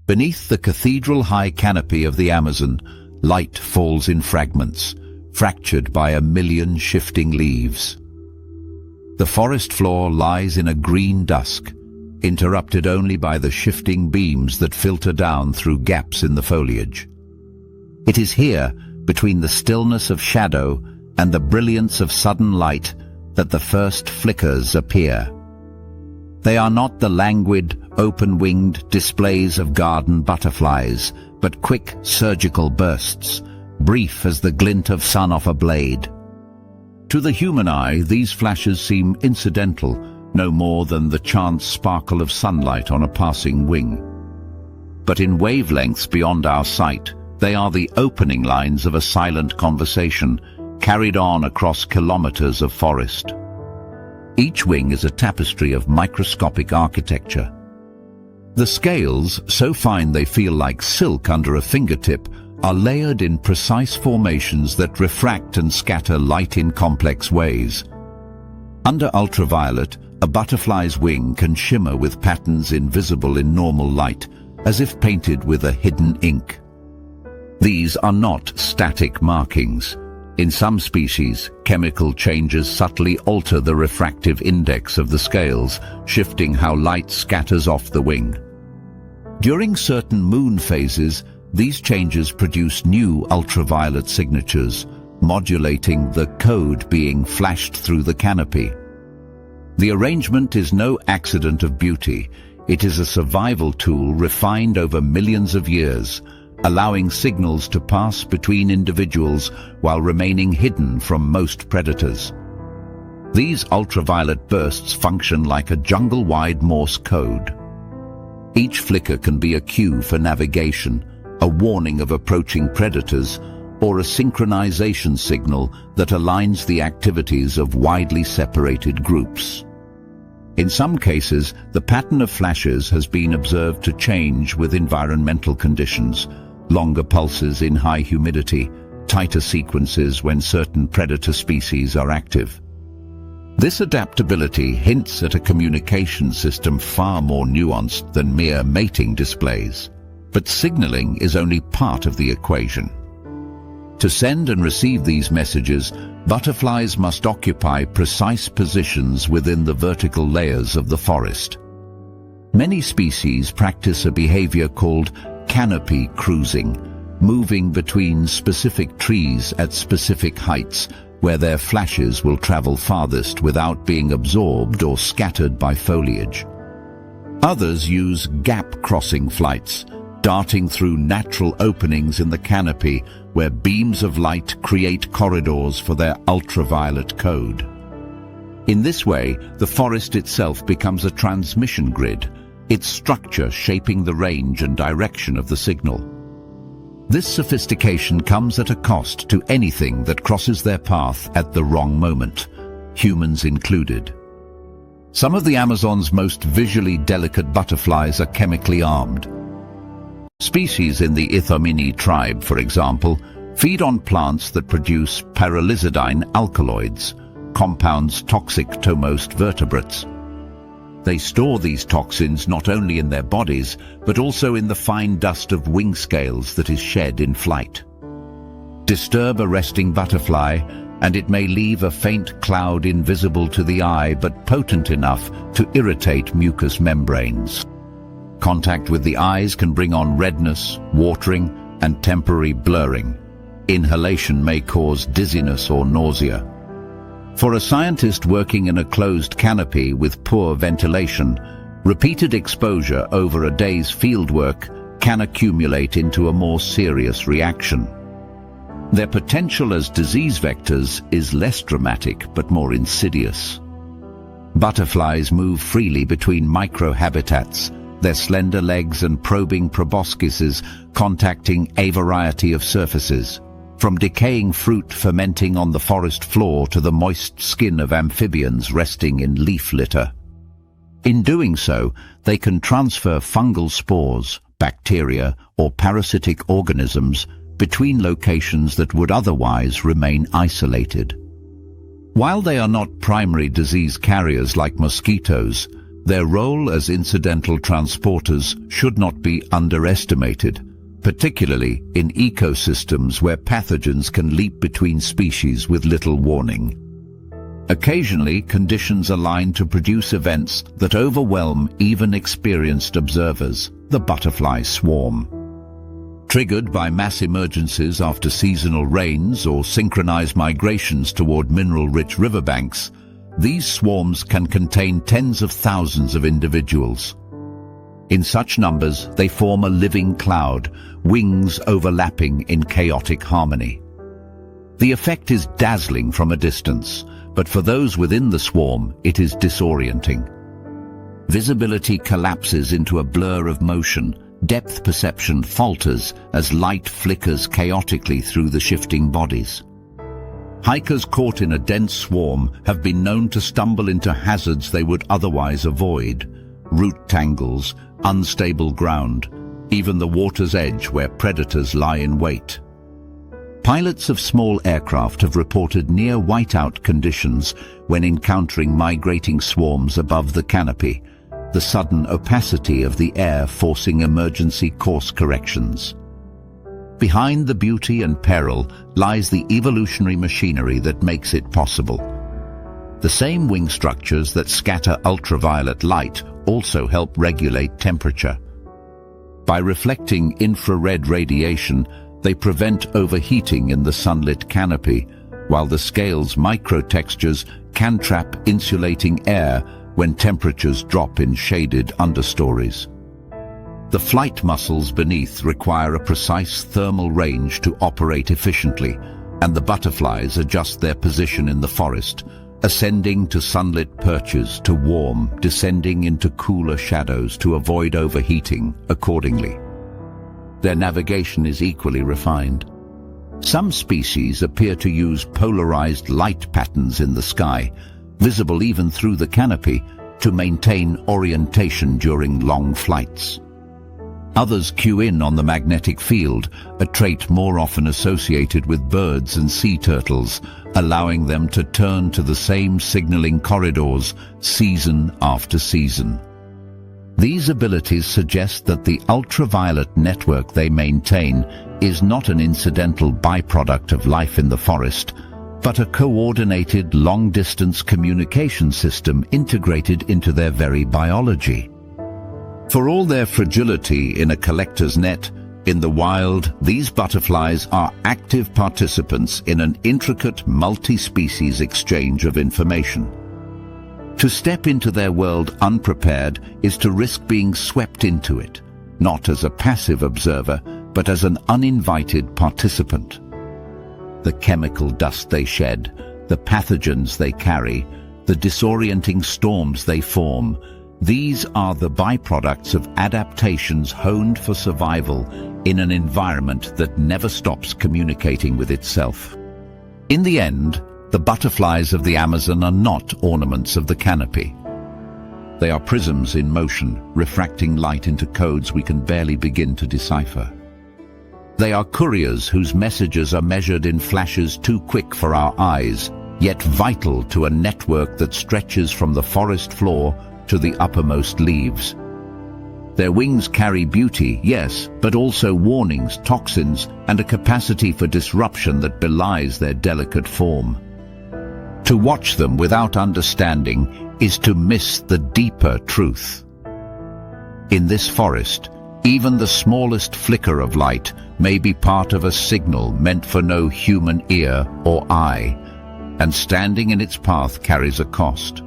Beneath the cathedral-high canopy of the Amazon, light falls in fragments, fractured by 1,000,000 shifting leaves. The forest floor lies in a green dusk, interrupted only by the shifting beams that filter down through gaps in the foliage. It is here, between the stillness of shadow and the brilliance of sudden light, that the first flickers appear. They are not the languid, open-winged displays of garden butterflies, but quick, surgical bursts, brief as the glint of sun off a blade. To the human eye, these flashes seem incidental, no more than the chance sparkle of sunlight on a passing wing. But in wavelengths beyond our sight, they are the opening lines of a silent conversation, carried on across kilometers of forest. Each wing is a tapestry of microscopic architecture. The scales, so fine they feel like silk under a fingertip, are layered in precise formations that refract and scatter light in complex ways. Under ultraviolet, a butterfly's wing can shimmer with patterns invisible in normal light, as if painted with a hidden ink. These are not static markings. In some species, chemical changes subtly alter the refractive index of the scales, shifting how light scatters off the wing. During certain moon phases, these changes produce new ultraviolet signatures, modulating the code being flashed through the canopy. The arrangement is no accident of beauty. It is a survival tool refined over millions of years, allowing signals to pass between individuals while remaining hidden from most predators. These ultraviolet bursts function like a jungle-wide Morse code. Each flicker can be a cue for navigation, a warning of approaching predators, or a synchronization signal that aligns the activities of widely separated groups. In some cases, the pattern of flashes has been observed to change with environmental conditions, longer pulses in high humidity, tighter sequences when certain predator species are active. This adaptability hints at a communication system far more nuanced than mere mating displays. But signaling is only part of the equation. To send and receive these messages, butterflies must occupy precise positions within the vertical layers of the forest. Many species practice a behavior called canopy cruising, moving between specific trees at specific heights where their flashes will travel farthest without being absorbed or scattered by foliage. Others use gap-crossing flights, darting through natural openings in the canopy where beams of light create corridors for their ultraviolet code. In this way, the forest itself becomes a transmission grid, its structure shaping the range and direction of the signal. This sophistication comes at a cost to anything that crosses their path at the wrong moment, humans included. Some of the Amazon's most visually delicate butterflies are chemically armed. Species in the Ithomini tribe, for example, feed on plants that produce pyrrolizidine alkaloids, compounds toxic to most vertebrates. They store these toxins not only in their bodies, but also in the fine dust of wing scales that is shed in flight. Disturb a resting butterfly, and it may leave a faint cloud invisible to the eye but potent enough to irritate mucous membranes. Contact with the eyes can bring on redness, watering, and temporary blurring. Inhalation may cause dizziness or nausea. For a scientist working in a closed canopy with poor ventilation, repeated exposure over a day's fieldwork can accumulate into a more serious reaction. Their potential as disease vectors is less dramatic but more insidious. Butterflies move freely between microhabitats, their slender legs and probing proboscises contacting a variety of surfaces, from decaying fruit fermenting on the forest floor to the moist skin of amphibians resting in leaf litter. In doing so, they can transfer fungal spores, bacteria, or parasitic organisms between locations that would otherwise remain isolated. While they are not primary disease carriers like mosquitoes, Their role as incidental transporters should not be underestimated, particularly in ecosystems where pathogens can leap between species with little warning. Occasionally, conditions align to produce events that overwhelm even experienced observers, the butterfly swarm. Triggered by mass emergencies after seasonal rains or synchronized migrations toward mineral-rich riverbanks, these swarms can contain tens of thousands of individuals. In such numbers, they form a living cloud, wings overlapping in chaotic harmony. The effect is dazzling from a distance, but for those within the swarm, it is disorienting. Visibility collapses into a blur of motion. Depth perception falters as light flickers chaotically through the shifting bodies. Hikers caught in a dense swarm have been known to stumble into hazards they would otherwise avoid: root tangles, unstable ground, even the water's edge where predators lie in wait. Pilots of small aircraft have reported near whiteout conditions when encountering migrating swarms above the canopy, the sudden opacity of the air forcing emergency course corrections. Behind the beauty and peril lies the evolutionary machinery that makes it possible. The same wing structures that scatter ultraviolet light also help regulate temperature. By reflecting infrared radiation, they prevent overheating in the sunlit canopy, while the scale's microtextures can trap insulating air when temperatures drop in shaded understories. The flight muscles beneath require a precise thermal range to operate efficiently, and the butterflies adjust their position in the forest, ascending to sunlit perches to warm, descending into cooler shadows to avoid overheating accordingly. Their navigation is equally refined. Some species appear to use polarized light patterns in the sky, visible even through the canopy, to maintain orientation during long flights. Others cue in on the magnetic field, a trait more often associated with birds and sea turtles, allowing them to turn to the same signaling corridors season after season. These abilities suggest that the ultraviolet network they maintain is not an incidental byproduct of life in the forest, but a coordinated long-distance communication system integrated into their very biology. For all their fragility in a collector's net, in the wild, these butterflies are active participants in an intricate multi-species exchange of information. To step into their world unprepared is to risk being swept into it, not as a passive observer, but as an uninvited participant. The chemical dust they shed, the pathogens they carry, the disorienting storms they form, these are the byproducts of adaptations honed for survival in an environment that never stops communicating with itself. In the end, the butterflies of the Amazon are not ornaments of the canopy. They are prisms in motion, refracting light into codes we can barely begin to decipher. They are couriers whose messages are measured in flashes too quick for our eyes, yet vital to a network that stretches from the forest floor to the uppermost leaves. Their wings carry beauty, yes, but also warnings, toxins, and a capacity for disruption that belies their delicate form. To watch them without understanding is to miss the deeper truth. In this forest, even the smallest flicker of light may be part of a signal meant for no human ear or eye, and standing in its path carries a cost.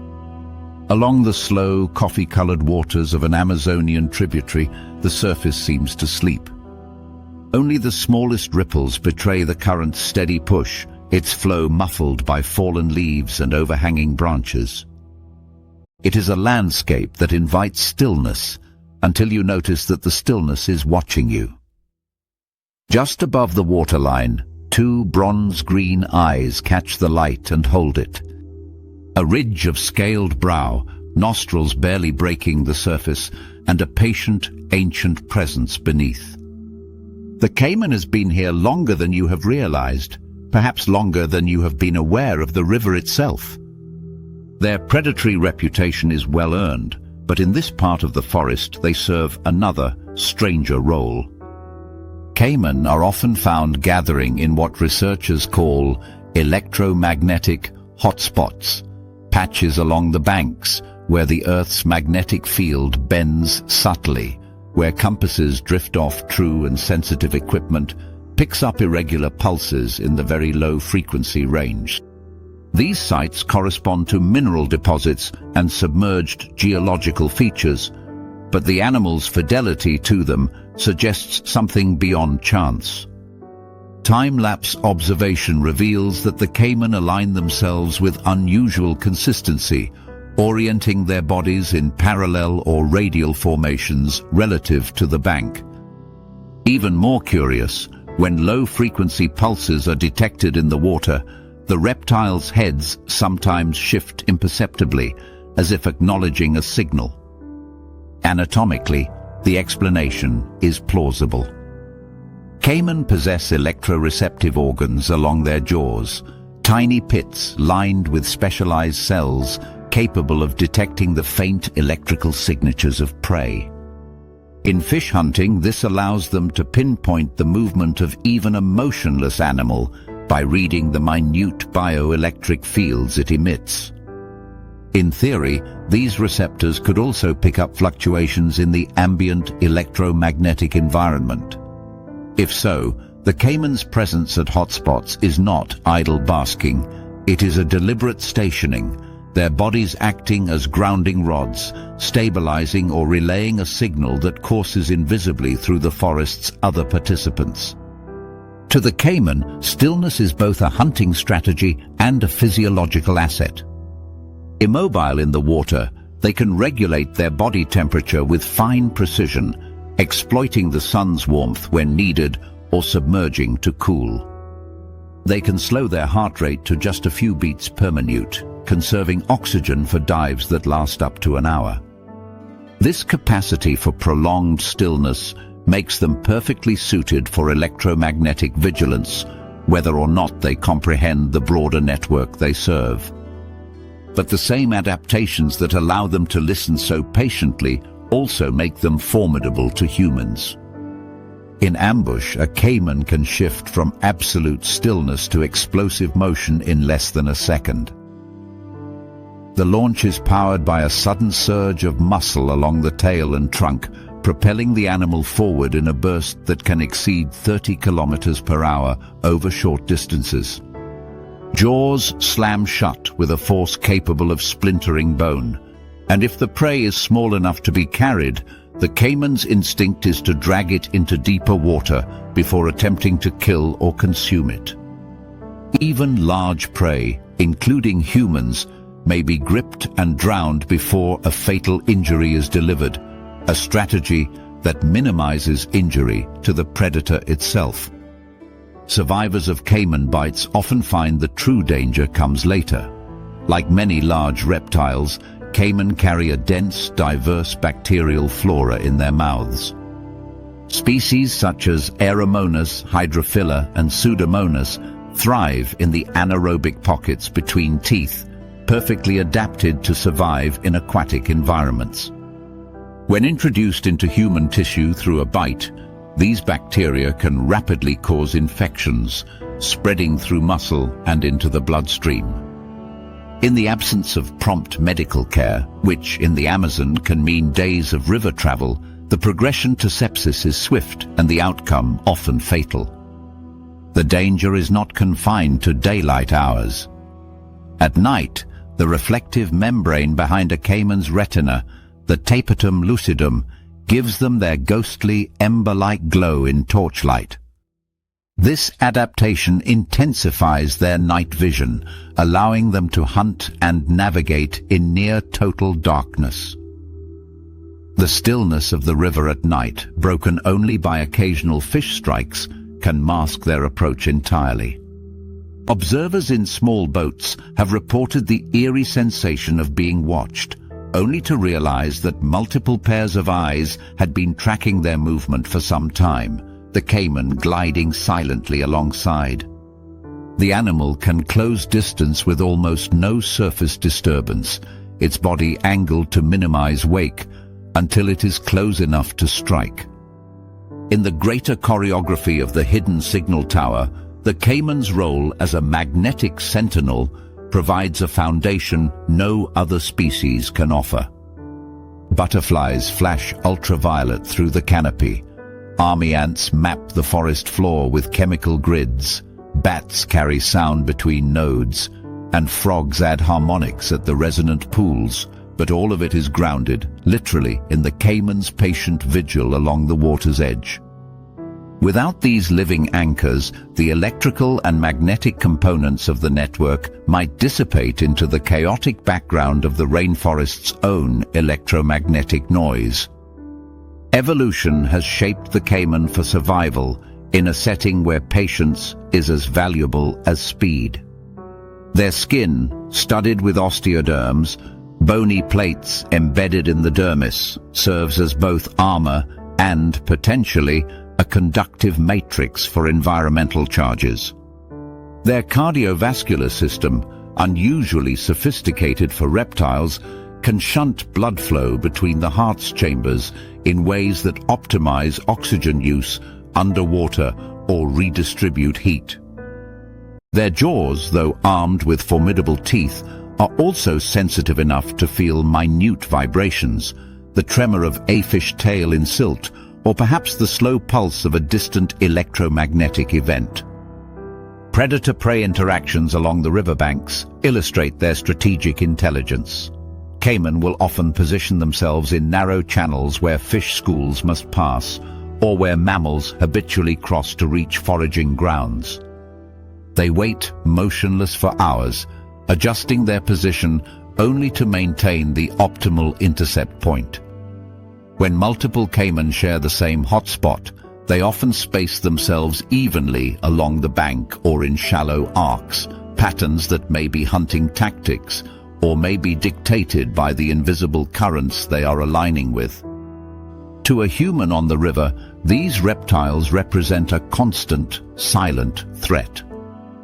Along the slow, coffee-colored waters of an Amazonian tributary, the surface seems to sleep. Only the smallest ripples betray the current's steady push, its flow muffled by fallen leaves and overhanging branches. It is a landscape that invites stillness, until you notice that the stillness is watching you. Just above the waterline, two bronze-green eyes catch the light and hold it. A ridge of scaled brow, nostrils barely breaking the surface, and a patient, ancient presence beneath. The caiman has been here longer than you have realized, perhaps longer than you have been aware of the river itself. Their predatory reputation is well earned, but in this part of the forest they serve another, stranger role. Caiman are often found gathering in what researchers call electromagnetic hotspots, patches along the banks where the Earth's magnetic field bends subtly, where compasses drift off true and sensitive equipment, picks up irregular pulses in the very low frequency range. These sites correspond to mineral deposits and submerged geological features, but the animal's fidelity to them suggests something beyond chance. Time-lapse observation reveals that the caiman align themselves with unusual consistency, orienting their bodies in parallel or radial formations relative to the bank. Even more curious, when low-frequency pulses are detected in the water, the reptiles' heads sometimes shift imperceptibly, as if acknowledging a signal. Anatomically, the explanation is plausible. Caiman possess electroreceptive organs along their jaws, tiny pits lined with specialized cells capable of detecting the faint electrical signatures of prey. In fish hunting, this allows them to pinpoint the movement of even a motionless animal by reading the minute bioelectric fields it emits. In theory, these receptors could also pick up fluctuations in the ambient electromagnetic environment. If so, the caiman's presence at hotspots is not idle basking, it is a deliberate stationing, their bodies acting as grounding rods, stabilizing or relaying a signal that courses invisibly through the forest's other participants. To the caiman, stillness is both a hunting strategy and a physiological asset. Immobile in the water, they can regulate their body temperature with fine precision, exploiting the sun's warmth when needed or submerging to cool. They can slow their heart rate to just a few beats per minute, conserving oxygen for dives that last up to an hour. This capacity for prolonged stillness makes them perfectly suited for electromagnetic vigilance, whether or not they comprehend the broader network they serve. But the same adaptations that allow them to listen so patiently also make them formidable to humans. In ambush, a caiman can shift from absolute stillness to explosive motion in less than a second. The launch is powered by a sudden surge of muscle along the tail and trunk, propelling the animal forward in a burst that can exceed 30 kilometers per hour over short distances. Jaws slam shut with a force capable of splintering bone, and if the prey is small enough to be carried, the caiman's instinct is to drag it into deeper water before attempting to kill or consume it. Even large prey, including humans, may be gripped and drowned before a fatal injury is delivered, a strategy that minimizes injury to the predator itself. Survivors of caiman bites often find the true danger comes later. Like many large reptiles, caiman carry a dense, diverse bacterial flora in their mouths. Species such as Aeromonas, Hydrophila, and Pseudomonas thrive in the anaerobic pockets between teeth, perfectly adapted to survive in aquatic environments. When introduced into human tissue through a bite, these bacteria can rapidly cause infections, spreading through muscle and into the bloodstream. In the absence of prompt medical care, which in the Amazon can mean days of river travel, the progression to sepsis is swift and the outcome often fatal. The danger is not confined to daylight hours. At night, the reflective membrane behind a caiman's retina, the tapetum lucidum, gives them their ghostly, ember-like glow in torchlight. This adaptation intensifies their night vision, allowing them to hunt and navigate in near-total darkness. The stillness of the river at night, broken only by occasional fish strikes, can mask their approach entirely. Observers in small boats have reported the eerie sensation of being watched, only to realize that multiple pairs of eyes had been tracking their movement for some time, the caiman gliding silently alongside. The animal can close distance with almost no surface disturbance, its body angled to minimize wake, until it is close enough to strike. In the greater choreography of the hidden signal tower, the caiman's role as a magnetic sentinel provides a foundation no other species can offer. Butterflies flash ultraviolet through the canopy. Army ants map the forest floor with chemical grids. Bats carry sound between nodes, and frogs add harmonics at the resonant pools, but all of it is grounded, literally, in the caiman's patient vigil along the water's edge. Without these living anchors, the electrical and magnetic components of the network might dissipate into the chaotic background of the rainforest's own electromagnetic noise. Evolution has shaped the caiman for survival in a setting where patience is as valuable as speed. Their skin, studded with osteoderms, bony plates embedded in the dermis, serves as both armor and, potentially, a conductive matrix for environmental charges. Their cardiovascular system, unusually sophisticated for reptiles, can shunt blood flow between the heart's chambers in ways that optimize oxygen use underwater or redistribute heat. Their jaws, though armed with formidable teeth, are also sensitive enough to feel minute vibrations, the tremor of a fish tail in silt, or perhaps the slow pulse of a distant electromagnetic event. Predator-prey interactions along the riverbanks illustrate their strategic intelligence. Caiman will often position themselves in narrow channels where fish schools must pass, or where mammals habitually cross to reach foraging grounds. They wait motionless for hours, adjusting their position only to maintain the optimal intercept point. When multiple caiman share the same hotspot, they often space themselves evenly along the bank or in shallow arcs, patterns that may be hunting tactics or may be dictated by the invisible currents they are aligning with. To a human on the river, these reptiles represent a constant, silent threat.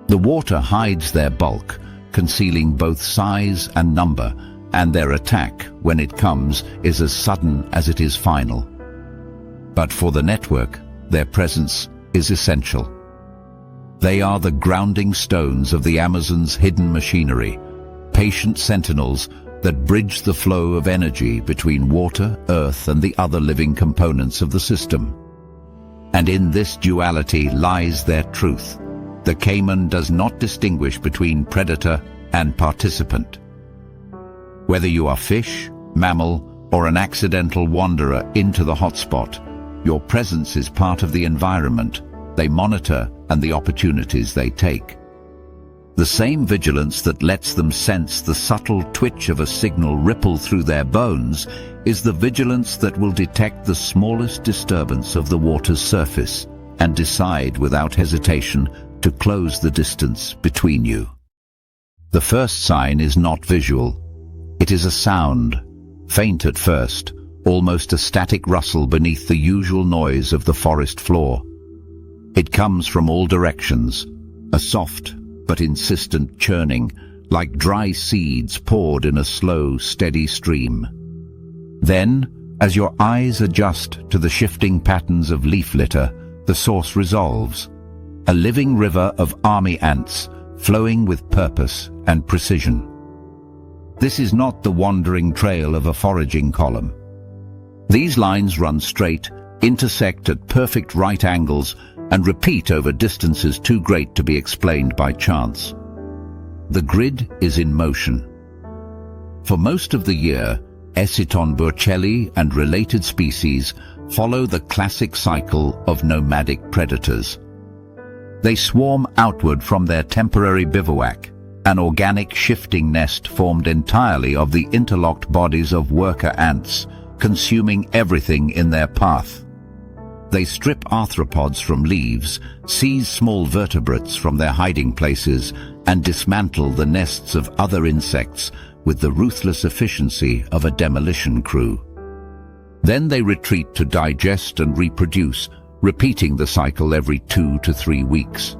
The water hides their bulk, concealing both size and number, and their attack, when it comes, is as sudden as it is final. But for the network, their presence is essential. They are the grounding stones of the Amazon's hidden machinery, patient sentinels that bridge the flow of energy between water, earth, and the other living components of the system. And in this duality lies their truth. The caiman does not distinguish between predator and participant. Whether you are fish, mammal, or an accidental wanderer into the hotspot, your presence is part of the environment they monitor and the opportunities they take. The same vigilance that lets them sense the subtle twitch of a signal ripple through their bones is the vigilance that will detect the smallest disturbance of the water's surface and decide without hesitation to close the distance between you. The first sign is not visual. It is a sound, faint at first, almost a static rustle beneath the usual noise of the forest floor. It comes from all directions, a soft but insistent churning, like dry seeds poured in a slow, steady stream. Then, as your eyes adjust to the shifting patterns of leaf litter, the source resolves. A living river of army ants, flowing with purpose and precision. This is not the wandering trail of a foraging column. These lines run straight, intersect at perfect right angles, and repeat over distances too great to be explained by chance. The grid is in motion. For most of the year, Eciton burchelli and related species follow the classic cycle of nomadic predators. They swarm outward from their temporary bivouac, an organic shifting nest formed entirely of the interlocked bodies of worker ants, consuming everything in their path. They strip arthropods from leaves, seize small vertebrates from their hiding places, and dismantle the nests of other insects with the ruthless efficiency of a demolition crew. Then they retreat to digest and reproduce, repeating the cycle every 2 to 3 weeks.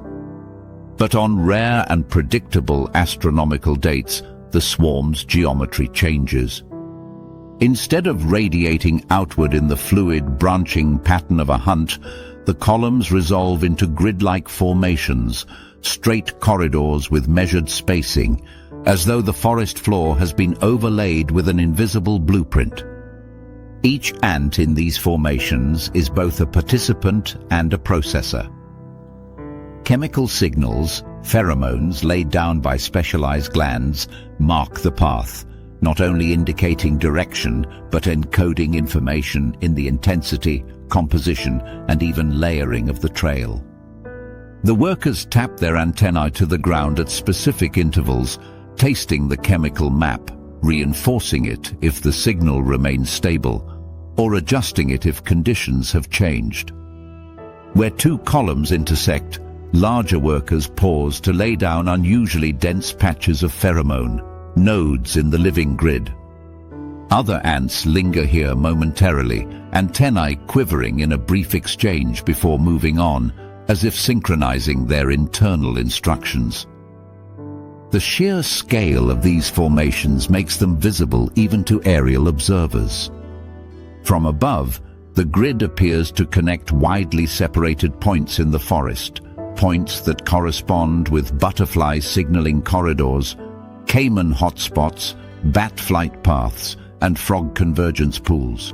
But on rare and predictable astronomical dates, the swarm's geometry changes. Instead of radiating outward in the fluid, branching pattern of a hunt, the columns resolve into grid-like formations, straight corridors with measured spacing, as though the forest floor has been overlaid with an invisible blueprint. Each ant in these formations is both a participant and a processor. Chemical signals, pheromones laid down by specialized glands, mark the path, not only indicating direction, but encoding information in the intensity, composition, and even layering of the trail. The workers tap their antennae to the ground at specific intervals, tasting the chemical map, reinforcing it if the signal remains stable, or adjusting it if conditions have changed. Where two columns intersect, larger workers pause to lay down unusually dense patches of pheromone, nodes in the living grid. Other ants linger here momentarily, antennae quivering in a brief exchange before moving on, as if synchronizing their internal instructions. The sheer scale of these formations makes them visible even to aerial observers. From above, the grid appears to connect widely separated points in the forest, points that correspond with butterfly signaling corridors, caiman hotspots, bat flight paths, and frog convergence pools.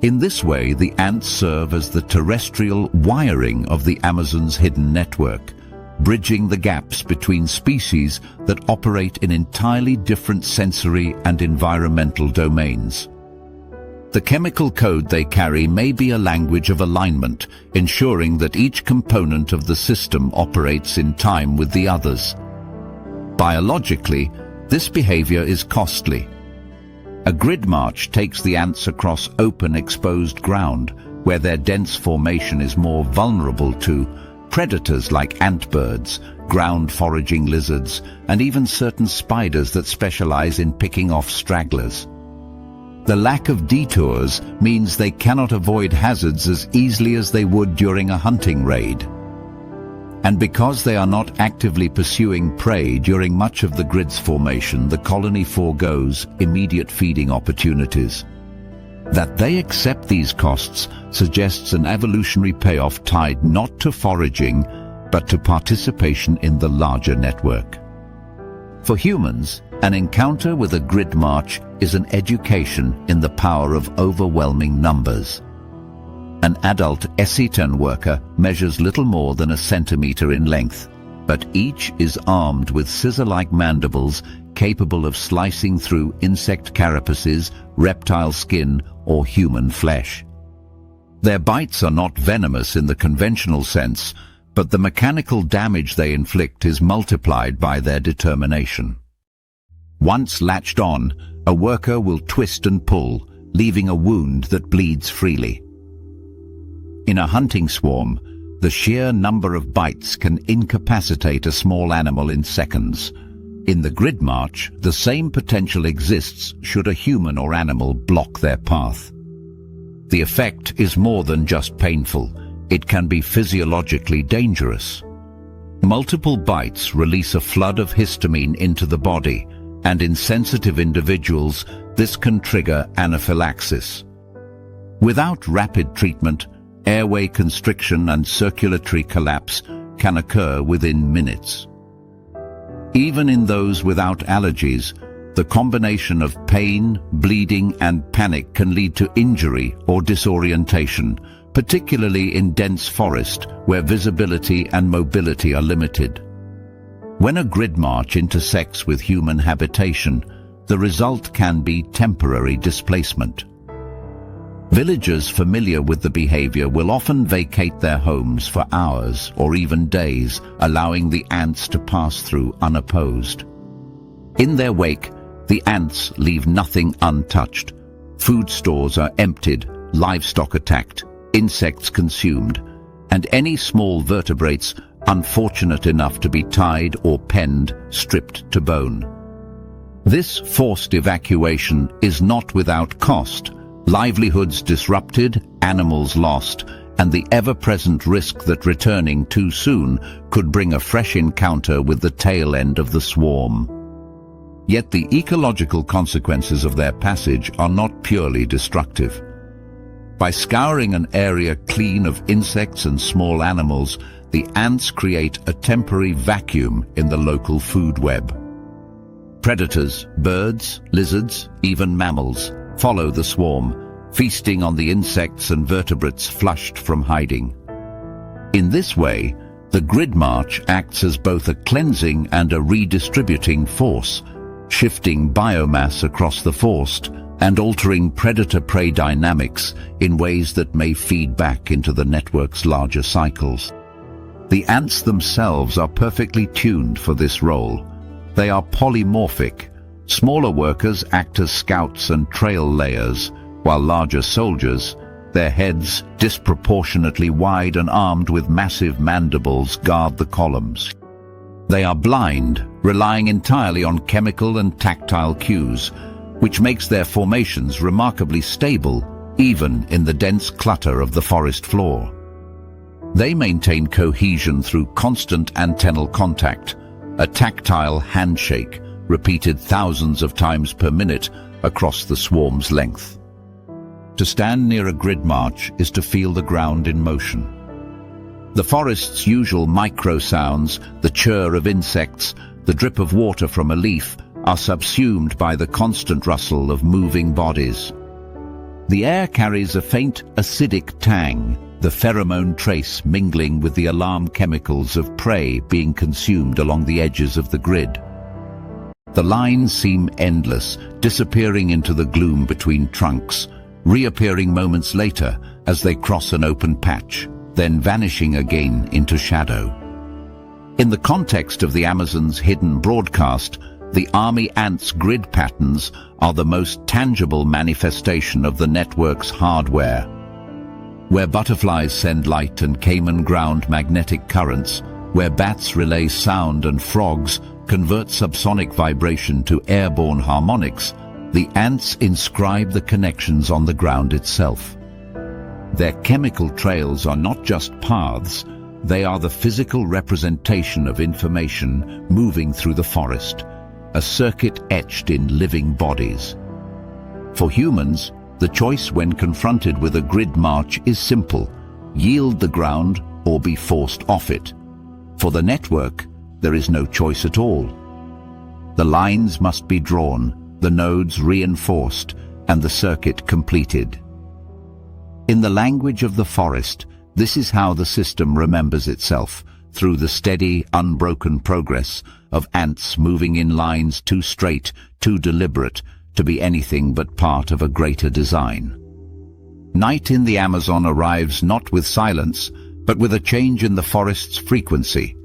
In this way, the ants serve as the terrestrial wiring of the Amazon's hidden network, bridging the gaps between species that operate in entirely different sensory and environmental domains. The chemical code they carry may be a language of alignment, ensuring that each component of the system operates in time with the others. Biologically, this behavior is costly. A grid march takes the ants across open, exposed ground, where their dense formation is more vulnerable to predators like antbirds, ground foraging lizards, and even certain spiders that specialize in picking off stragglers. The lack of detours means they cannot avoid hazards as easily as they would during a hunting raid. And because they are not actively pursuing prey during much of the grid's formation, the colony forgoes immediate feeding opportunities. That they accept these costs suggests an evolutionary payoff tied not to foraging, but to participation in the larger network. For humans, an encounter with a grid march is an education in the power of overwhelming numbers. An adult Essiton worker measures little more than a centimeter in length, but each is armed with scissor-like mandibles capable of slicing through insect carapaces, reptile skin, or human flesh. Their bites are not venomous in the conventional sense, but the mechanical damage they inflict is multiplied by their determination. Once latched on, a worker will twist and pull, leaving a wound that bleeds freely. In a hunting swarm, the sheer number of bites can incapacitate a small animal in seconds. In the grid march, the same potential exists should a human or animal block their path. The effect is more than just painful. It can be physiologically dangerous. Multiple bites release a flood of histamine into the body, and in sensitive individuals, this can trigger anaphylaxis. Without rapid treatment, airway constriction and circulatory collapse can occur within minutes. Even in those without allergies, the combination of pain, bleeding, and panic can lead to injury or disorientation, particularly in dense forest where visibility and mobility are limited. When a grid march intersects with human habitation, the result can be temporary displacement. Villagers familiar with the behavior will often vacate their homes for hours or even days, allowing the ants to pass through unopposed. In their wake, the ants leave nothing untouched. Food stores are emptied, livestock attacked, insects consumed, and any small vertebrates unfortunate enough to be tied or penned, stripped to bone. This forced evacuation is not without cost. Livelihoods disrupted, animals lost, and the ever-present risk that returning too soon could bring a fresh encounter with the tail end of the swarm. Yet the ecological consequences of their passage are not purely destructive. By scouring an area clean of insects and small animals, the ants create a temporary vacuum in the local food web. Predators, birds, lizards, even mammals, follow the swarm, feasting on the insects and vertebrates flushed from hiding. In this way, the grid march acts as both a cleansing and a redistributing force, shifting biomass across the forest and altering predator-prey dynamics in ways that may feed back into the network's larger cycles. The ants themselves are perfectly tuned for this role. They are polymorphic. Smaller workers act as scouts and trail layers, while larger soldiers, their heads disproportionately wide and armed with massive mandibles, guard the columns. They are blind, relying entirely on chemical and tactile cues, which makes their formations remarkably stable, even in the dense clutter of the forest floor. They maintain cohesion through constant antennal contact, a tactile handshake repeated thousands of times per minute across the swarm's length. To stand near a grid march is to feel the ground in motion. The forest's usual micro-sounds, the chirr of insects, the drip of water from a leaf, are subsumed by the constant rustle of moving bodies. The air carries a faint acidic tang, the pheromone trace mingling with the alarm chemicals of prey being consumed along the edges of the grid. The lines seem endless, disappearing into the gloom between trunks, reappearing moments later as they cross an open patch, then vanishing again into shadow. In the context of the Amazon's hidden broadcast, the army ants' grid patterns are the most tangible manifestation of the network's hardware. Where butterflies send light and caiman ground magnetic currents, where bats relay sound and frogs convert subsonic vibration to airborne harmonics, the ants inscribe the connections on the ground itself. Their chemical trails are not just paths, they are the physical representation of information moving through the forest, a circuit etched in living bodies. For humans, the choice when confronted with a grid march is simple: yield the ground or be forced off it. For the network, there is no choice at all. The lines must be drawn, the nodes reinforced, and the circuit completed. In the language of the forest, this is how the system remembers itself, through the steady, unbroken progress of ants moving in lines too straight, too deliberate, to be anything but part of a greater design. Night in the Amazon arrives not with silence, but with a change in the forest's frequency.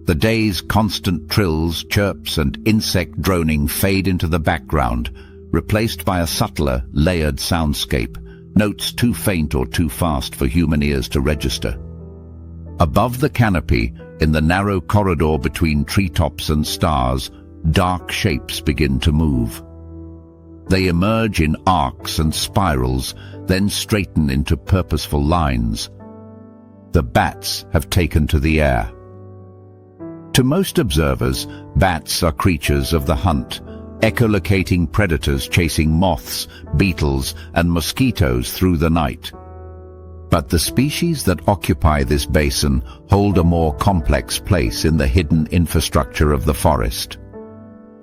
The day's constant trills, chirps, and insect droning fade into the background, replaced by a subtler, layered soundscape, notes too faint or too fast for human ears to register. Above the canopy, in the narrow corridor between treetops and stars, dark shapes begin to move. They emerge in arcs and spirals, then straighten into purposeful lines. The bats have taken to the air. To most observers, bats are creatures of the hunt, echolocating predators chasing moths, beetles, and mosquitoes through the night. But the species that occupy this basin hold a more complex place in the hidden infrastructure of the forest.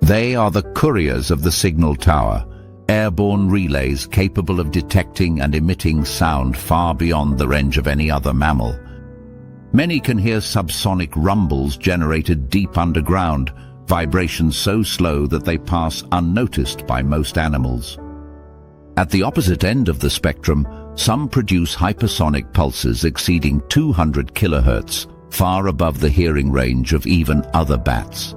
They are the couriers of the signal tower, airborne relays capable of detecting and emitting sound far beyond the range of any other mammal. Many can hear subsonic rumbles generated deep underground, vibrations so slow that they pass unnoticed by most animals. At the opposite end of the spectrum, some produce hypersonic pulses exceeding 200 kilohertz, far above the hearing range of even other bats.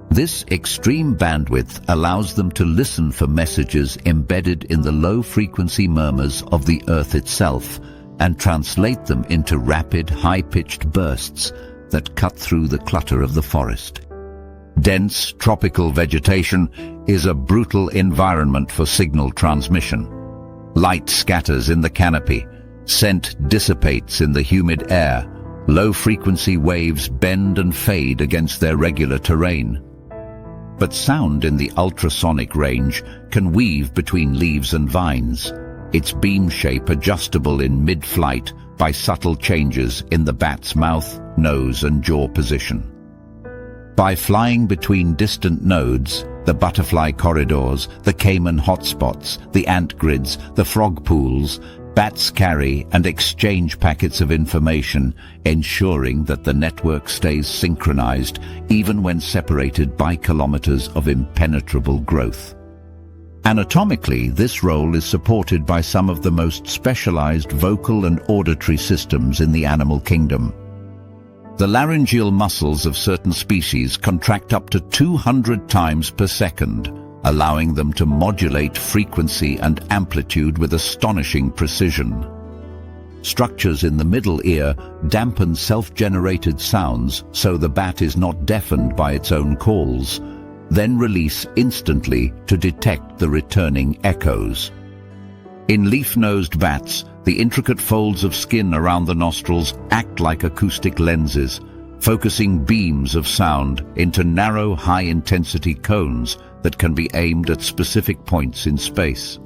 This extreme bandwidth allows them to listen for messages embedded in the low-frequency murmurs of the Earth itself and translate them into rapid, high-pitched bursts that cut through the clutter of the forest. Dense, tropical vegetation is a brutal environment for signal transmission. Light scatters in the canopy, scent dissipates in the humid air, low-frequency waves bend and fade against their regular terrain. but sound in the ultrasonic range can weave between leaves and vines, its beam shape adjustable in mid-flight by subtle changes in the bat's mouth, nose and jaw position. By flying between distant nodes, the butterfly corridors, the caiman hotspots, the ant grids, the frog pools, bats carry and exchange packets of information, ensuring that the network stays synchronized even when separated by kilometers of impenetrable growth. Anatomically, this role is supported by some of the most specialized vocal and auditory systems in the animal kingdom. The laryngeal muscles of certain species contract up to 200 times per second, allowing them to modulate frequency and amplitude with astonishing precision. Structures in the middle ear dampen self-generated sounds so the bat is not deafened by its own calls, then release instantly to detect the returning echoes. In leaf-nosed bats, the intricate folds of skin around the nostrils act like acoustic lenses, focusing beams of sound into narrow, high-intensity cones that can be aimed at specific points in space.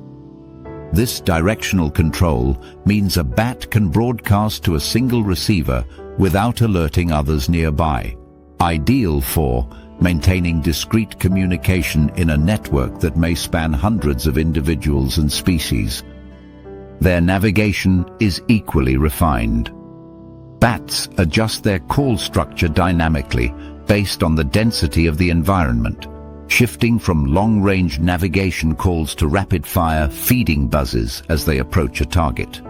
This directional control means a bat can broadcast to a single receiver without alerting others nearby, ideal for maintaining discrete communication in a network that may span hundreds of individuals and species. Their navigation is equally refined. Bats adjust their call structure dynamically based on the density of the environment, shifting from long-range navigation calls to rapid-fire feeding buzzes as they approach a target.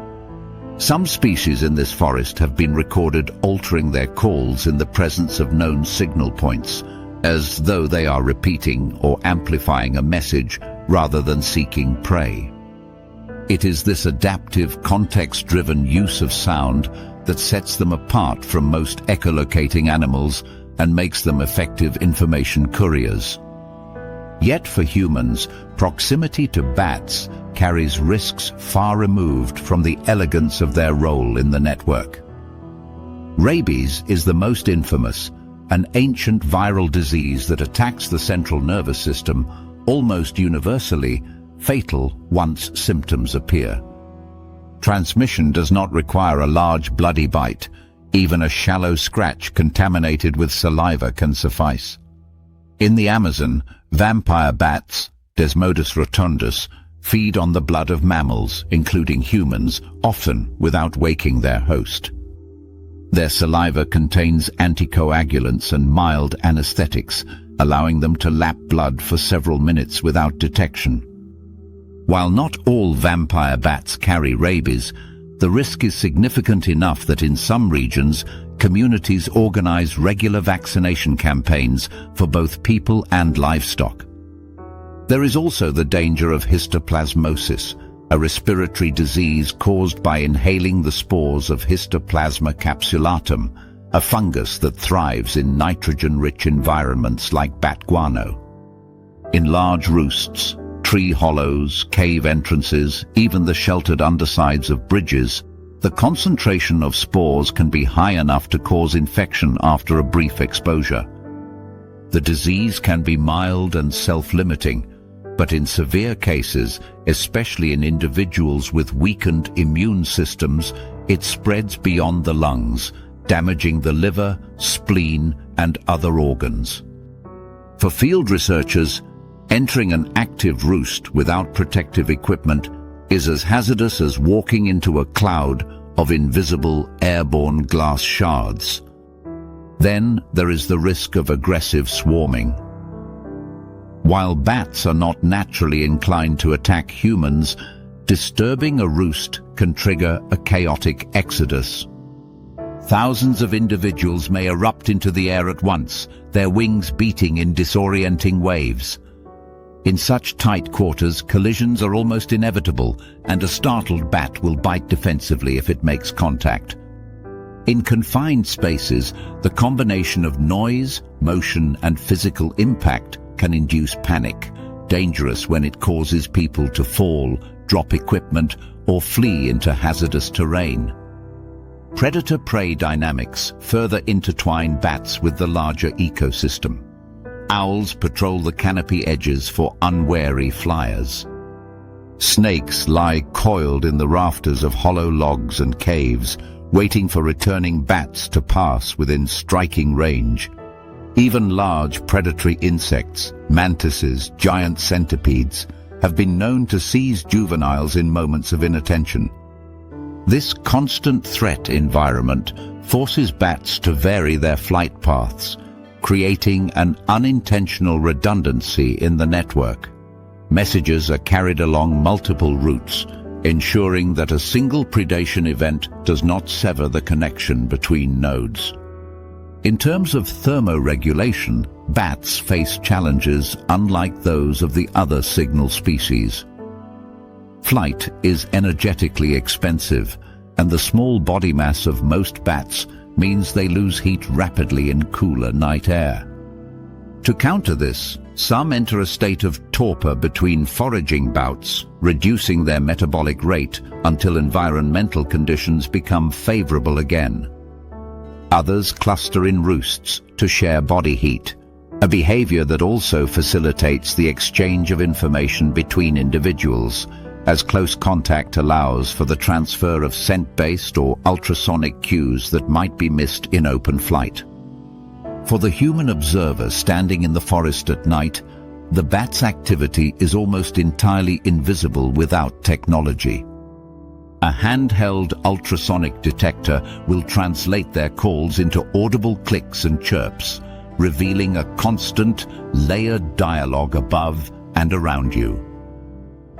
Some species in this forest have been recorded altering their calls in the presence of known signal points, as though they are repeating or amplifying a message rather than seeking prey. It is this adaptive, context-driven use of sound that sets them apart from most echolocating animals and makes them effective information couriers. Yet for humans, proximity to bats carries risks far removed from the elegance of their role in the network. Rabies is the most infamous, an ancient viral disease that attacks the central nervous system, almost universally fatal once symptoms appear. Transmission does not require a large bloody bite. Even a shallow scratch contaminated with saliva can suffice. In the Amazon, vampire bats, Desmodus rotundus, feed on the blood of mammals, including humans, often without waking their host. Their saliva contains anticoagulants and mild anesthetics, allowing them to lap blood for several minutes without detection. While not all vampire bats carry rabies, the risk is significant enough that in some regions, communities organize regular vaccination campaigns for both people and livestock. There is also the danger of histoplasmosis, a respiratory disease caused by inhaling the spores of Histoplasma capsulatum, a fungus that thrives in nitrogen-rich environments like bat guano. In large roosts, tree hollows, cave entrances, even the sheltered undersides of bridges, the concentration of spores can be high enough to cause infection after a brief exposure. The disease can be mild and self-limiting, but in severe cases, especially in individuals with weakened immune systems, it spreads beyond the lungs, damaging the liver, spleen, and other organs. For field researchers, entering an active roost without protective equipment is as hazardous as walking into a cloud of invisible airborne glass shards. Then there is the risk of aggressive swarming. While bats are not naturally inclined to attack humans, disturbing a roost can trigger a chaotic exodus. Thousands of individuals may erupt into the air at once, their wings beating in disorienting waves. In such tight quarters, collisions are almost inevitable, and a startled bat will bite defensively if it makes contact. In confined spaces, the combination of noise, motion, and physical impact can induce panic, dangerous when it causes people to fall, drop equipment, or flee into hazardous terrain. Predator-prey dynamics further intertwine bats with the larger ecosystem. Owls patrol the canopy edges for unwary flyers. Snakes lie coiled in the rafters of hollow logs and caves, waiting for returning bats to pass within striking range. Even large predatory insects, mantises, giant centipedes, have been known to seize juveniles in moments of inattention. This constant threat environment forces bats to vary their flight paths, creating an unintentional redundancy in the network. Messages are carried along multiple routes, ensuring that a single predation event does not sever the connection between nodes. In terms of thermoregulation, bats face challenges unlike those of the other signal species. Flight is energetically expensive, and the small body mass of most bats means they lose heat rapidly in cooler night air. To counter this, some enter a state of torpor between foraging bouts, reducing their metabolic rate until environmental conditions become favorable again. Others cluster in roosts to share body heat, a behavior that also facilitates the exchange of information between individuals, as close contact allows for the transfer of scent-based or ultrasonic cues that might be missed in open flight. For the human observer standing in the forest at night, the bat's activity is almost entirely invisible without technology. A handheld ultrasonic detector will translate their calls into audible clicks and chirps, revealing a constant, layered dialogue above and around you.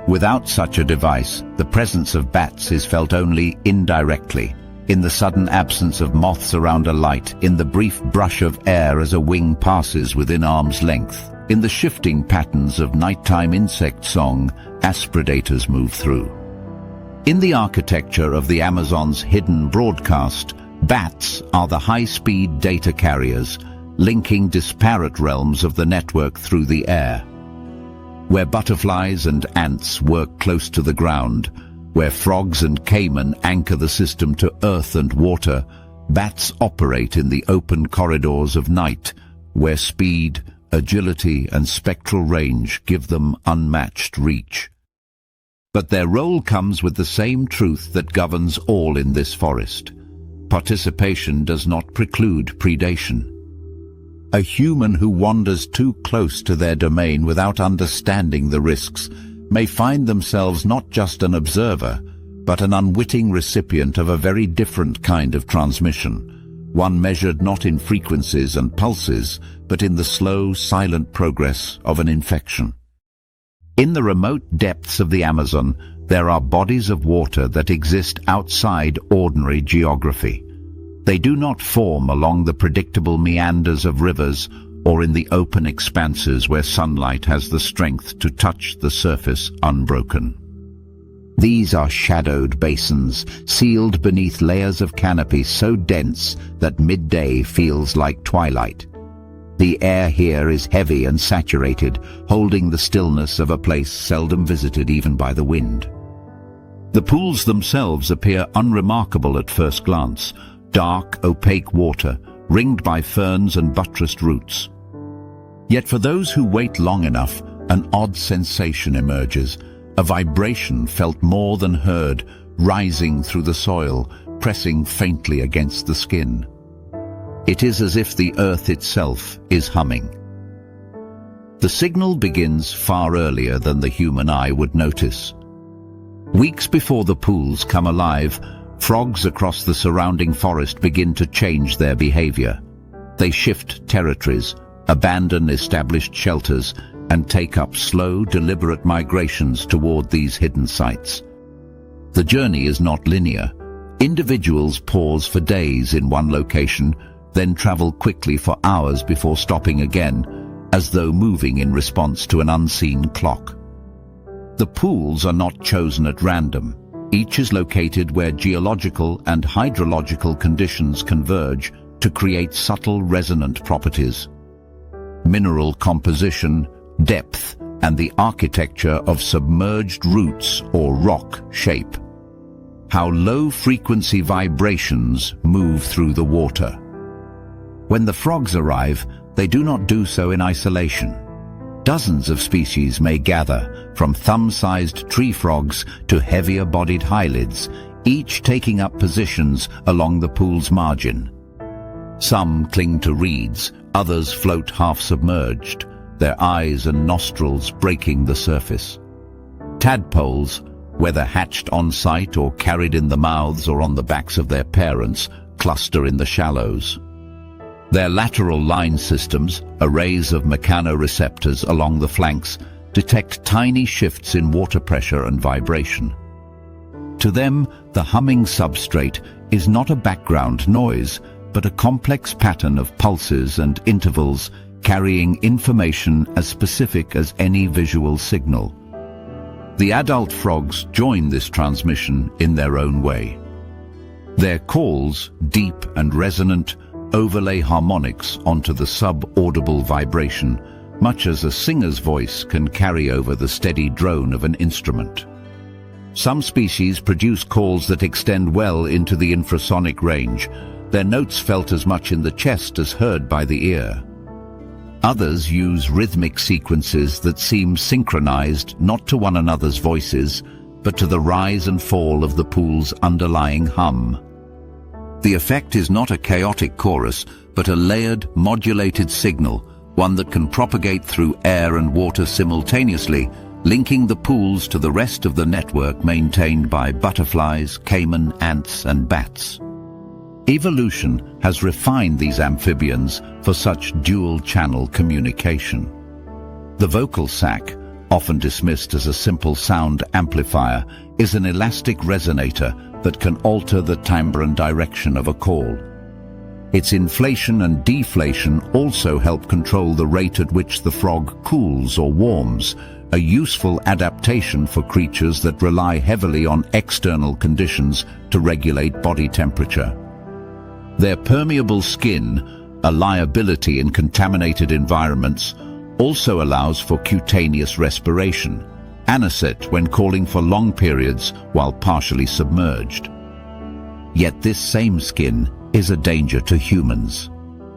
Without such a device, the presence of bats is felt only indirectly, in the sudden absence of moths around a light, in the brief brush of air as a wing passes within arm's length, in the shifting patterns of nighttime insect song as predators move through. In the architecture of the Amazon's hidden broadcast, bats are the high-speed data carriers, linking disparate realms of the network through the air. Where butterflies and ants work close to the ground, where frogs and caiman anchor the system to earth and water, bats operate in the open corridors of night, where speed, agility, and spectral range give them unmatched reach. But their role comes with the same truth that governs all in this forest. Participation does not preclude predation. A human who wanders too close to their domain without understanding the risks may find themselves not just an observer, but an unwitting recipient of a very different kind of transmission, one measured not in frequencies and pulses, but in the slow, silent progress of an infection. In the remote depths of the Amazon, there are bodies of water that exist outside ordinary geography. They do not form along the predictable meanders of rivers or in the open expanses where sunlight has the strength to touch the surface unbroken. These are shadowed basins, sealed beneath layers of canopy so dense that midday feels like twilight. The air here is heavy and saturated, holding the stillness of a place seldom visited even by the wind. The pools themselves appear unremarkable at first glance, dark, opaque water, ringed by ferns and buttressed roots. Yet for those who wait long enough, an odd sensation emerges, a vibration felt more than heard, rising through the soil, pressing faintly against the skin. It is as if the earth itself is humming. The signal begins far earlier than the human eye would notice. Weeks before the pools come alive, frogs across the surrounding forest begin to change their behavior. They shift territories, abandon established shelters, and take up slow, deliberate migrations toward these hidden sites. The journey is not linear. Individuals pause for days in one location, then travel quickly for hours before stopping again, as though moving in response to an unseen clock. The pools are not chosen at random. Each is located where geological and hydrological conditions converge to create subtle resonant properties. Mineral composition, depth, and the architecture of submerged roots or rock shape how low-frequency vibrations move through the water. When the frogs arrive, they do not do so in isolation. Dozens of species may gather, from thumb-sized tree frogs to heavier-bodied hylids, each taking up positions along the pool's margin. Some cling to reeds, others float half-submerged, their eyes and nostrils breaking the surface. Tadpoles, whether hatched on-site or carried in the mouths or on the backs of their parents, cluster in the shallows. Their lateral line systems, arrays of mechanoreceptors along the flanks, detect tiny shifts in water pressure and vibration. To them, the humming substrate is not a background noise, but a complex pattern of pulses and intervals carrying information as specific as any visual signal. The adult frogs join this transmission in their own way. Their calls, deep and resonant, overlay harmonics onto the sub-audible vibration, much as a singer's voice can carry over the steady drone of an instrument. Some species produce calls that extend well into the infrasonic range, their notes felt as much in the chest as heard by the ear. Others use rhythmic sequences that seem synchronized not to one another's voices, but to the rise and fall of the pool's underlying hum. The effect is not a chaotic chorus, but a layered, modulated signal, one that can propagate through air and water simultaneously, linking the pools to the rest of the network maintained by butterflies, caiman, ants, and bats. Evolution has refined these amphibians for such dual-channel communication. The vocal sac, often dismissed as a simple sound amplifier, is an elastic resonator that can alter the timbre and direction of a call. Its inflation and deflation also help control the rate at which the frog cools or warms, a useful adaptation for creatures that rely heavily on external conditions to regulate body temperature. Their permeable skin, a liability in contaminated environments, also allows for cutaneous respiration, anisette when calling for long periods while partially submerged. Yet this same skin is a danger to humans.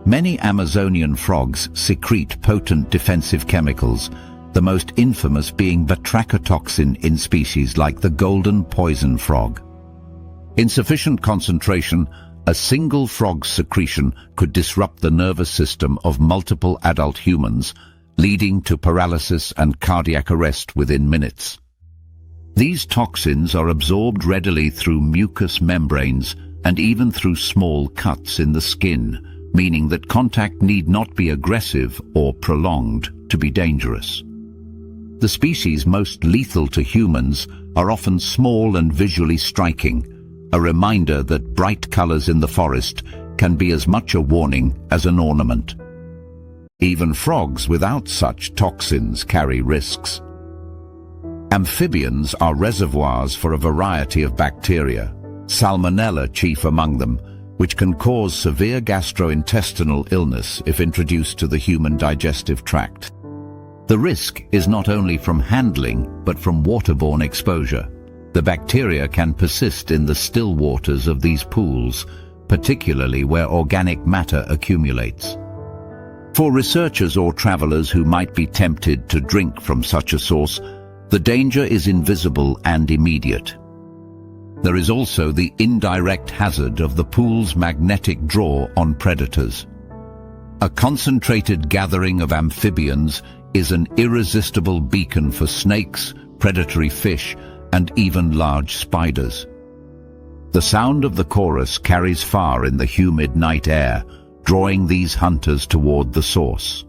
Many Amazonian frogs secrete potent defensive chemicals, the most infamous being batrachotoxin in species like the golden poison frog. In sufficient concentration, a single frog's secretion could disrupt the nervous system of multiple adult humans, leading to paralysis and cardiac arrest within minutes. These toxins are absorbed readily through mucous membranes and even through small cuts in the skin, meaning that contact need not be aggressive or prolonged to be dangerous. The species most lethal to humans are often small and visually striking, a reminder that bright colors in the forest can be as much a warning as an ornament. Even frogs without such toxins carry risks. Amphibians are reservoirs for a variety of bacteria, Salmonella chief among them, which can cause severe gastrointestinal illness if introduced to the human digestive tract. The risk is not only from handling, but from waterborne exposure. The bacteria can persist in the still waters of these pools, particularly where organic matter accumulates. For researchers or travelers who might be tempted to drink from such a source, the danger is invisible and immediate. There is also the indirect hazard of the pool's magnetic draw on predators. A concentrated gathering of amphibians is an irresistible beacon for snakes, predatory fish, and even large spiders. The sound of the chorus carries far in the humid night air, drawing these hunters toward the source.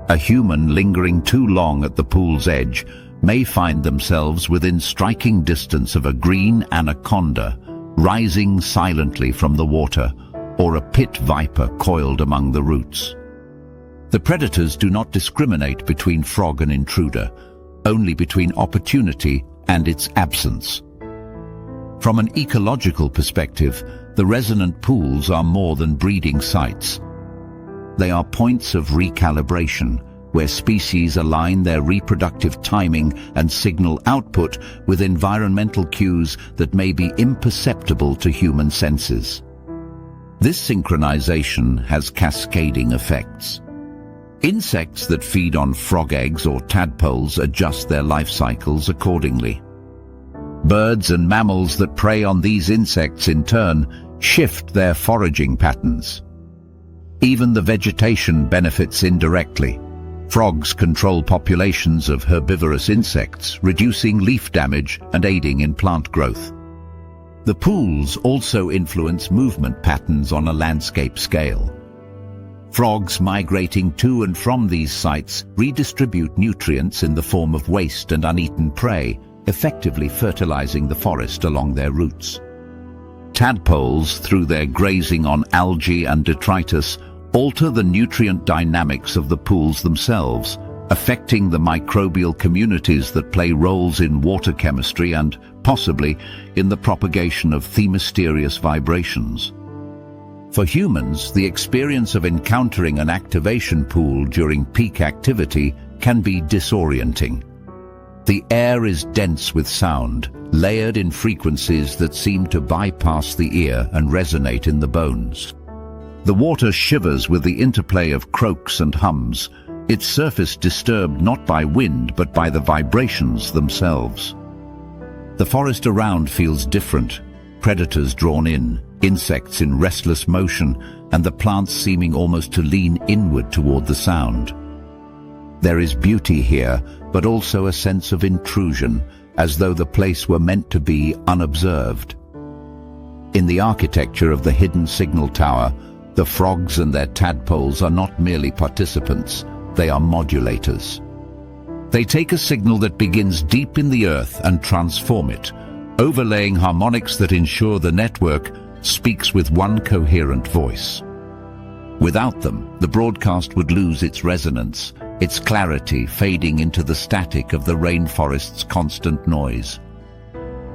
A human lingering too long at the pool's edge may find themselves within striking distance of a green anaconda rising silently from the water, or a pit viper coiled among the roots. The predators do not discriminate between frog and intruder, only between opportunity and its absence. From an ecological perspective, the resonant pools are more than breeding sites. They are points of recalibration, where species align their reproductive timing and signal output with environmental cues that may be imperceptible to human senses. This synchronization has cascading effects. Insects that feed on frog eggs or tadpoles adjust their life cycles accordingly. Birds and mammals that prey on these insects in turn shift their foraging patterns. Even the vegetation benefits indirectly. Frogs control populations of herbivorous insects, reducing leaf damage and aiding in plant growth. The pools also influence movement patterns on a landscape scale. Frogs migrating to and from these sites redistribute nutrients in the form of waste and uneaten prey, effectively fertilizing the forest along their routes. Tadpoles, through their grazing on algae and detritus, alter the nutrient dynamics of the pools themselves, affecting the microbial communities that play roles in water chemistry and, possibly, in the propagation of themysterious vibrations. For humans, the experience of encountering an activation pool during peak activity can be disorienting. The air is dense with sound, layered in frequencies that seem to bypass the ear and resonate in the bones. The water shivers with the interplay of croaks and hums, its surface disturbed not by wind but by the vibrations themselves. The forest around feels different, predators drawn in, insects in restless motion, and the plants seeming almost to lean inward toward the sound. There is beauty here, but also a sense of intrusion, as though the place were meant to be unobserved. In the architecture of the hidden signal tower, the frogs and their tadpoles are not merely participants, they are modulators. They take a signal that begins deep in the earth and transform it, overlaying harmonics that ensure the network speaks with one coherent voice. Without them, the broadcast would lose its resonance, its clarity fading into the static of the rainforest's constant noise.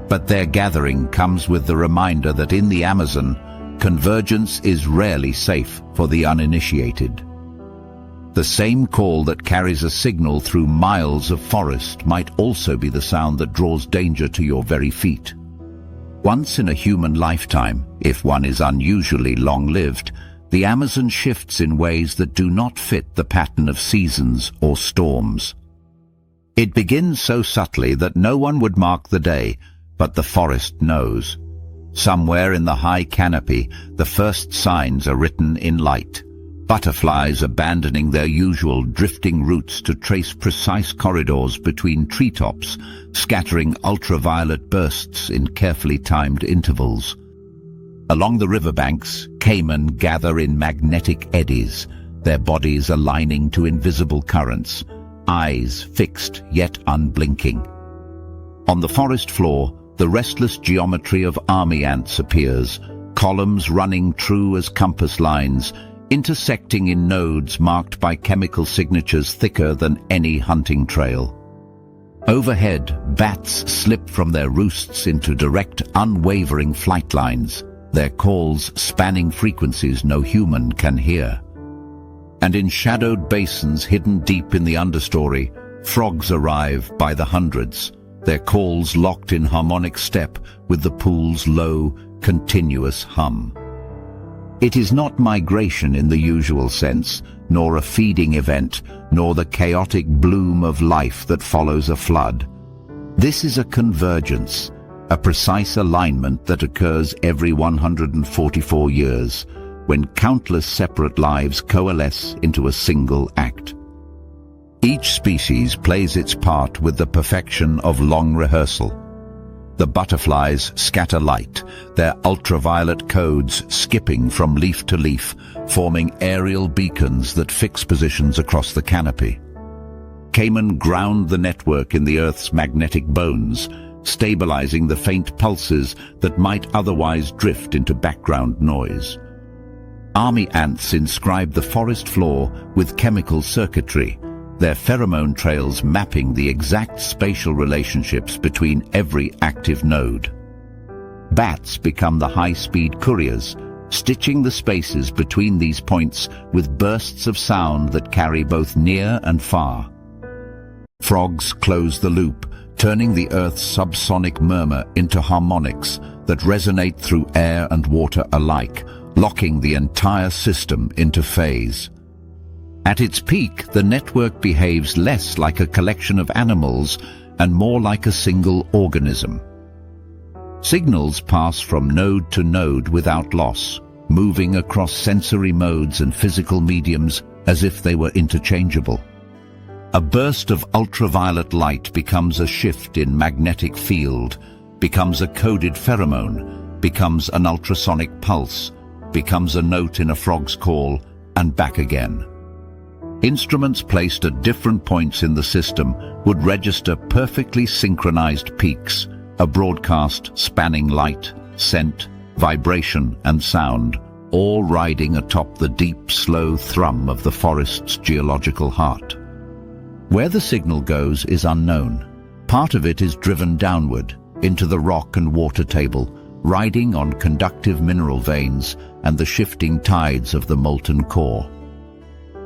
But their gathering comes with the reminder that in the Amazon, convergence is rarely safe for the uninitiated. The same call that carries a signal through miles of forest might also be the sound that draws danger to your very feet. Once in a human lifetime, if one is unusually long-lived, the Amazon shifts in ways that do not fit the pattern of seasons or storms. It begins so subtly that no one would mark the day, but the forest knows. Somewhere in the high canopy, the first signs are written in light. Butterflies abandoning their usual drifting routes to trace precise corridors between treetops, scattering ultraviolet bursts in carefully timed intervals. Along the riverbanks, caiman gather in magnetic eddies, their bodies aligning to invisible currents, eyes fixed yet unblinking. On the forest floor, the restless geometry of army ants appears, columns running true as compass lines, intersecting in nodes marked by chemical signatures thicker than any hunting trail. Overhead, bats slip from their roosts into direct, unwavering flight lines, their calls spanning frequencies no human can hear. And in shadowed basins hidden deep in the understory, frogs arrive by the hundreds, their calls locked in harmonic step with the pool's low, continuous hum. It is not migration in the usual sense, nor a feeding event, nor the chaotic bloom of life that follows a flood. This is a convergence, a precise alignment that occurs every 144 years, when countless separate lives coalesce into a single act. Each species plays its part with the perfection of long rehearsal. The butterflies scatter light, their ultraviolet codes skipping from leaf to leaf, forming aerial beacons that fix positions across the canopy. Caiman ground the network in the Earth's magnetic bones, stabilizing the faint pulses that might otherwise drift into background noise. Army ants inscribe the forest floor with chemical circuitry, their pheromone trails mapping the exact spatial relationships between every active node. Bats become the high-speed couriers, stitching the spaces between these points with bursts of sound that carry both near and far. Frogs close the loop, turning the Earth's subsonic murmur into harmonics that resonate through air and water alike, locking the entire system into phase. At its peak, the network behaves less like a collection of animals and more like a single organism. Signals pass from node to node without loss, moving across sensory modes and physical mediums as if they were interchangeable. A burst of ultraviolet light becomes a shift in magnetic field, becomes a coded pheromone, becomes an ultrasonic pulse, becomes a note in a frog's call, and back again. Instruments placed at different points in the system would register perfectly synchronized peaks, a broadcast spanning light, scent, vibration, and sound, all riding atop the deep, slow thrum of the forest's geological heart. Where the signal goes is unknown. Part of it is driven downward, into the rock and water table, riding on conductive mineral veins and the shifting tides of the molten core.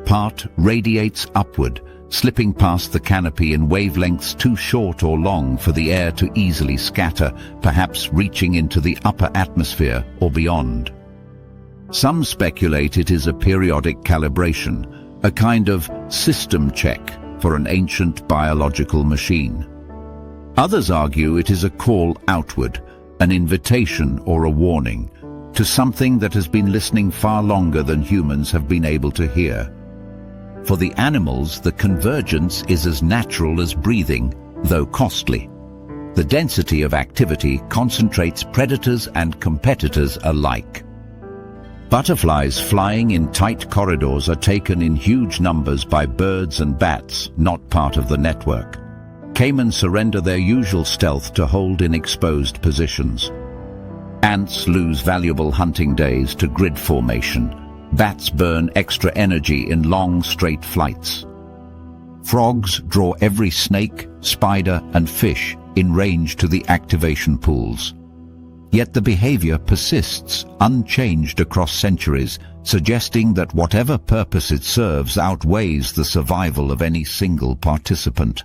Part radiates upward, slipping past the canopy in wavelengths too short or long for the air to easily scatter, perhaps reaching into the upper atmosphere or beyond. Some speculate it is a periodic calibration, a kind of system check for an ancient biological machine. Others argue it is a call outward, an invitation or a warning, to something that has been listening far longer than humans have been able to hear. For the animals, the convergence is as natural as breathing, though costly. The density of activity concentrates predators and competitors alike. Butterflies flying in tight corridors are taken in huge numbers by birds and bats, not part of the network. Caimans surrender their usual stealth to hold in exposed positions. Ants lose valuable hunting days to grid formation. Bats burn extra energy in long, straight flights. Frogs draw every snake, spider, and fish in range to the activation pools. Yet the behavior persists, unchanged across centuries, suggesting that whatever purpose it serves outweighs the survival of any single participant.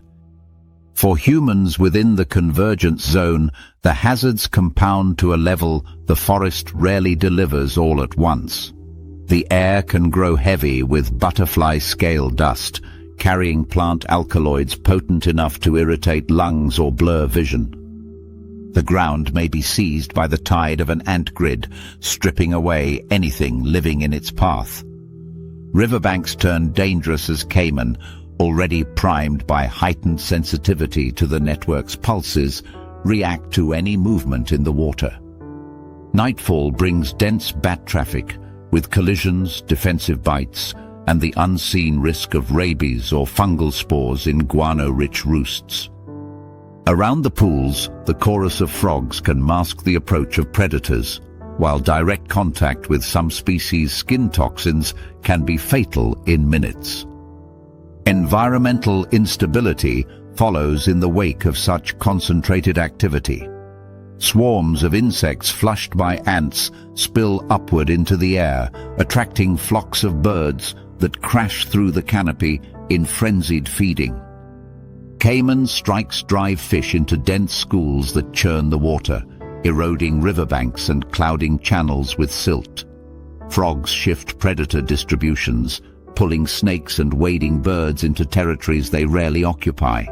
For humans within the convergence zone, the hazards compound to a level the forest rarely delivers all at once. The air can grow heavy with butterfly scale dust, carrying plant alkaloids potent enough to irritate lungs or blur vision. The ground may be seized by the tide of an ant grid, stripping away anything living in its path. Riverbanks turn dangerous as caiman, already primed by heightened sensitivity to the network's pulses, react to any movement in the water. Nightfall brings dense bat traffic, with collisions, defensive bites, and the unseen risk of rabies or fungal spores in guano-rich roosts. Around the pools, the chorus of frogs can mask the approach of predators, while direct contact with some species' skin toxins can be fatal in minutes. Environmental instability follows in the wake of such concentrated activity. Swarms of insects flushed by ants spill upward into the air, attracting flocks of birds that crash through the canopy in frenzied feeding. Caiman strikes drive fish into dense schools that churn the water, eroding riverbanks and clouding channels with silt. Frogs shift predator distributions, pulling snakes and wading birds into territories they rarely occupy.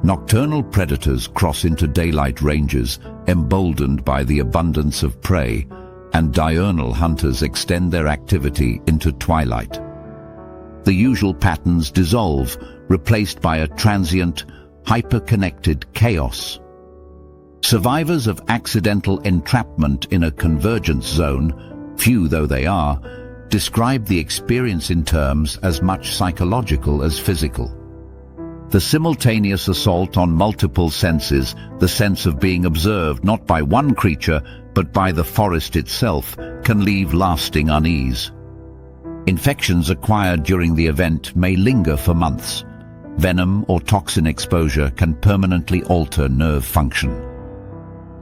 Nocturnal predators cross into daylight ranges, emboldened by the abundance of prey, and diurnal hunters extend their activity into twilight. The usual patterns dissolve, replaced by a transient, hyper-connected chaos. Survivors of accidental entrapment in a convergence zone, few though they are, describe the experience in terms as much psychological as physical. The simultaneous assault on multiple senses, the sense of being observed not by one creature but by the forest itself, can leave lasting unease. Infections acquired during the event may linger for months. Venom or toxin exposure can permanently alter nerve function.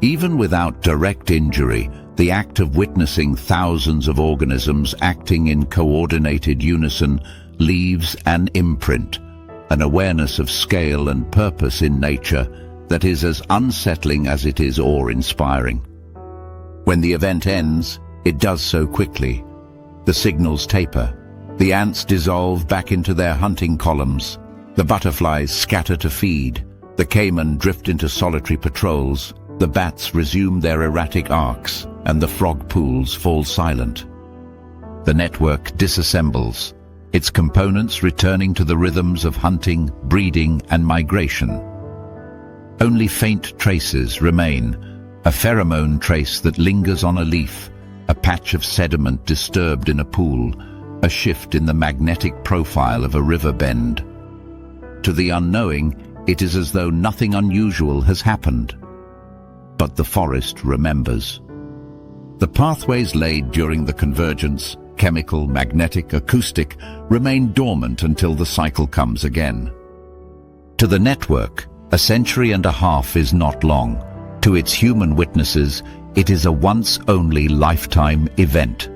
Even without direct injury, the act of witnessing thousands of organisms acting in coordinated unison leaves an imprint, an awareness of scale and purpose in nature that is as unsettling as it is awe-inspiring. When the event ends, It does so quickly. The signals taper. The ants dissolve back into their hunting columns. The butterflies scatter to feed. The caiman drift into solitary patrols. The bats resume their erratic arcs, and the frog pools fall silent. The network disassembles, its components returning to the rhythms of hunting, breeding, and migration. Only faint traces remain, a pheromone trace that lingers on a leaf, a patch of sediment disturbed in a pool, a shift in the magnetic profile of a river bend. To the unknowing, it is as though nothing unusual has happened. But the forest remembers. The pathways laid during the convergence, chemical, magnetic, acoustic, remain dormant until the cycle comes again. To the network, a century and a half is not long. To its human witnesses, it is a once-only lifetime event.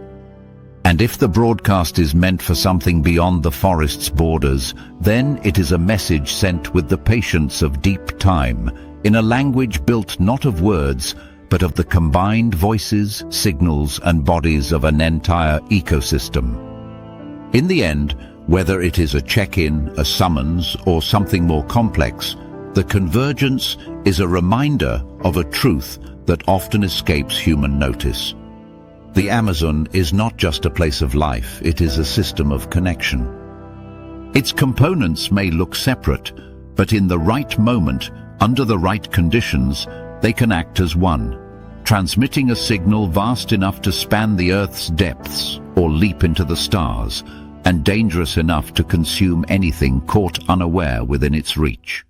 And if the broadcast is meant for something beyond the forest's borders, then it is a message sent with the patience of deep time, in a language built not of words, but of the combined voices, signals, and bodies of an entire ecosystem. In the end, whether it is a check-in, a summons, or something more complex, the convergence is a reminder of a truth that often escapes human notice. The Amazon is not just a place of life, it is a system of connection. Its components may look separate, but in the right moment, under the right conditions, they can act as one, transmitting a signal vast enough to span the Earth's depths or leap into the stars, and dangerous enough to consume anything caught unaware within its reach.